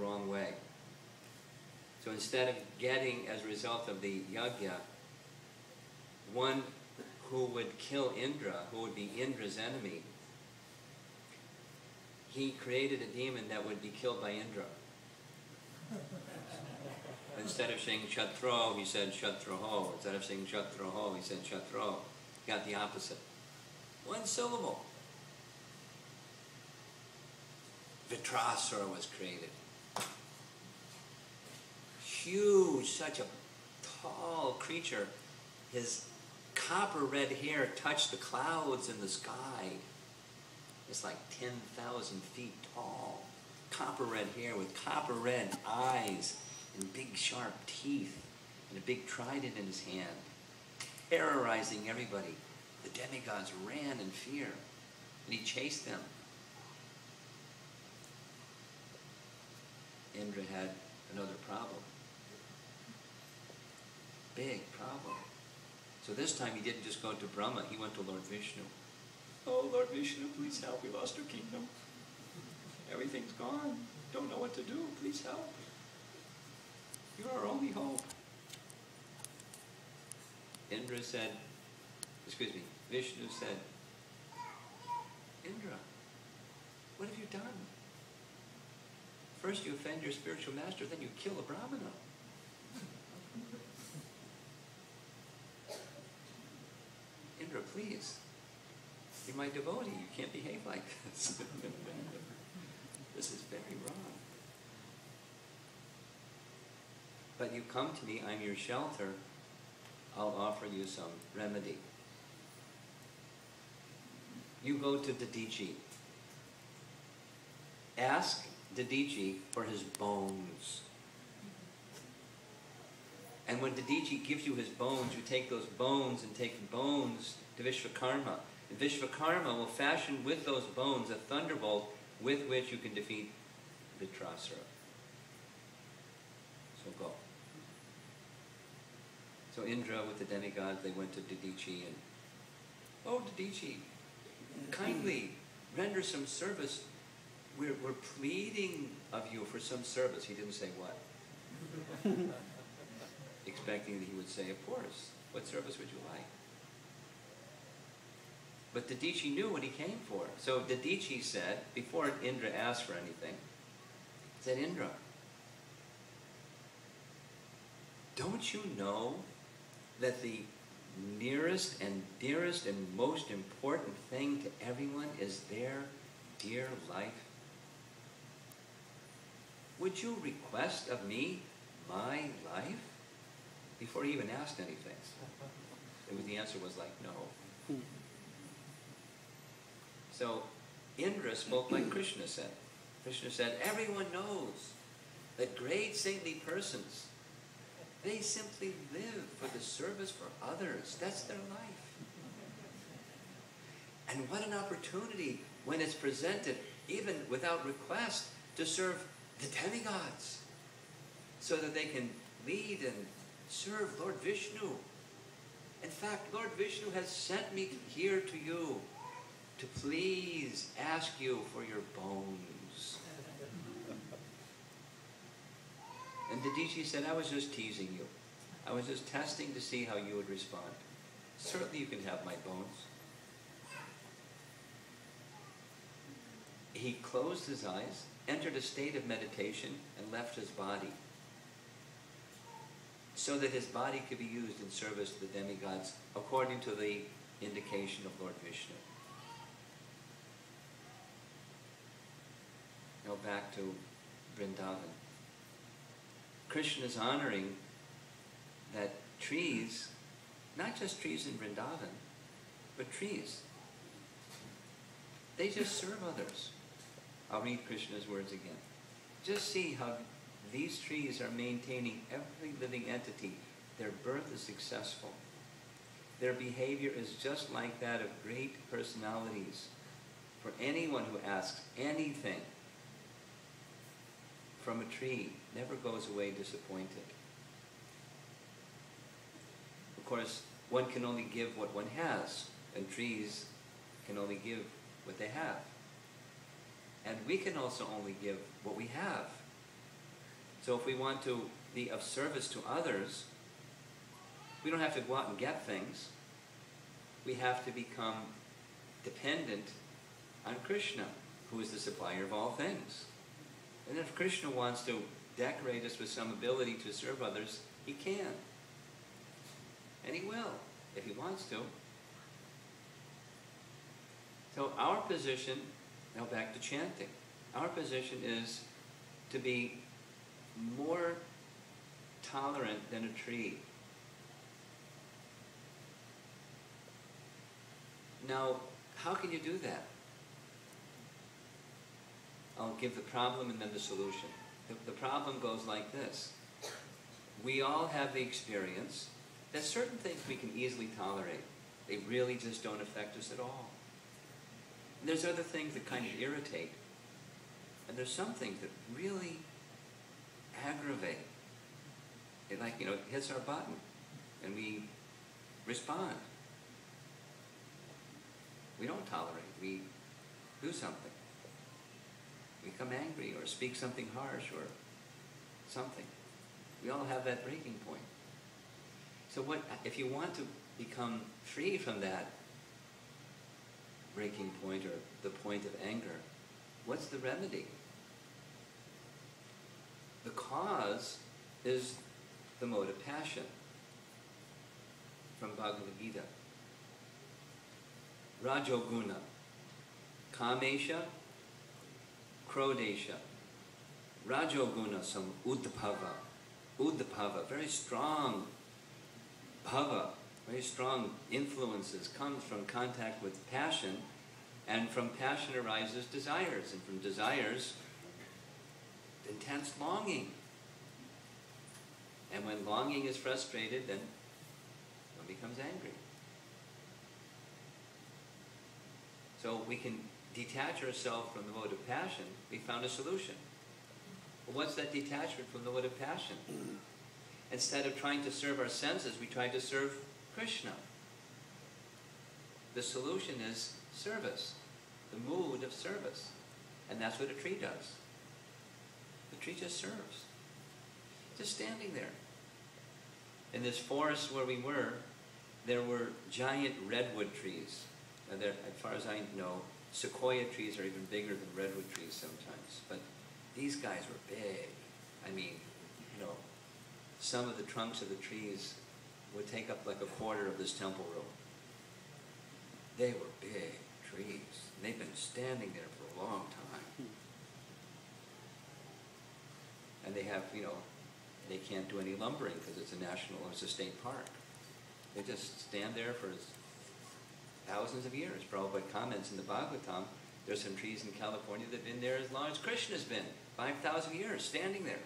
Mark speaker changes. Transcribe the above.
Speaker 1: wrong way. So instead of getting, as a result of the yajna, one who would kill Indra, who would be Indra's enemy, he created a demon that would be killed by Indra. Instead of saying Shatro, he said Shatroho. Instead of saying Shatroho, he said Shatro. He got the opposite. One syllable. Vitrasura was created. Huge, such a tall creature. His copper red hair touched the clouds in the sky. It's like 10,000 feet tall. Copper red hair with copper red eyes and big sharp teeth and a big trident in his hand, terrorizing everybody. The demigods ran in fear, and he chased them. Indra had another problem. Big problem. So this time he didn't just go to Brahma, he went to Lord Vishnu. Oh, Lord Vishnu, please help. We lost our kingdom. Everything's gone. Don't know what to do. Please help. You're our only hope. Indra said, Vishnu said, Indra, what have you done? First you offend your spiritual master, then you kill a brahmana. Indra, please. You're my devotee. You can't behave like this. This is very wrong. But you come to me, I'm your shelter. I'll offer you some remedy. You go to Dadichi. Ask Dadichi for his bones. And when Dadichi gives you his bones, you take those bones and take the bones to Vishvakarma. And Vishvakarma will fashion with those bones a thunderbolt with which you can defeat Vitrasura. So go. So Indra with the demigods, they went to Dadichi and, oh Dadichi, kindly render some service. We're pleading of you for some service. He didn't say what. Expecting that he would say, of course, what service would you like? But Dadichi knew what he came for. So Dadichi said, before Indra asked for anything, said, Indra, don't you know that the nearest and dearest and most important thing to everyone is their dear life? Would you request of me my life? Before he even asked anything. The answer was like, no. So Indra spoke like Krishna said. Krishna said, everyone knows that great saintly persons, they simply live for the service for others. That's their life. And what an opportunity when it's presented, even without request, to serve the demigods, so that they can lead and serve Lord Vishnu. In fact, Lord Vishnu has sent me here to you to please ask you for your bones. And Dadichi said, I was just teasing you. I was just testing to see how you would respond. Certainly you can have my bones. He closed his eyes, entered a state of meditation, and left his body, so that his body could be used in service to the demigods according to the indication of Lord Vishnu. Now back to Vrindavan. Krishna is honoring that trees, not just trees in Vrindavan, but trees, they just serve others. I'll read Krishna's words again. Just see how these trees are maintaining every living entity. Their birth is successful. Their behavior is just like that of great personalities. For anyone who asks anything from a tree never goes away disappointed. Of course, one can only give what one has, and trees can only give what they have. And we can also only give what we have. So if we want to be of service to others, we don't have to go out and get things. We have to become dependent on Krishna, who is the supplier of all things. And if Krishna wants to decorate us with some ability to serve others, he can. And he will, if he wants to. So our position, now back to chanting, our position is to be more tolerant than a tree. Now, how can you do that? I'll give the problem and then the solution. The problem goes like this. We all have the experience that certain things we can easily tolerate. They really just don't affect us at all. And there's other things that kind of irritate. And there's some things that really aggravate. It hits our button and we respond. We don't tolerate. We do something. We become angry or speak something harsh or something. We all have that breaking point. So if you want to become free from that breaking point or the point of anger, what's the remedy? The cause is the mode of passion from Bhagavad Gita. Rajoguna, Kamesha, Krodesha. Rajoguna, some Udapava. Udapava, very strong bhava, very strong influences comes from contact with passion, and from passion arises desires, and from desires, intense longing. And when longing is frustrated, then one becomes angry. So we can detach ourselves from the mode of passion. We found a solution. Well, what's that detachment from the mode of passion? Instead of trying to serve our senses, we try to serve Krishna. The solution is service, the mood of service. And that's what a tree does. The tree just serves. Just standing there. In this forest where we were, there were giant redwood trees. Now as far as I know, sequoia trees are even bigger than redwood trees sometimes. But these guys were big. I mean, some of the trunks of the trees would take up like a quarter of this temple room. They were big trees. And they've been standing there for a long time. And they have, they can't do any lumbering because it's a state park. They just stand there for thousands of years. Prabhupada comments in the Bhagavatam, there's some trees in California that have been there as long as Krishna's been, 5,000 years, standing there.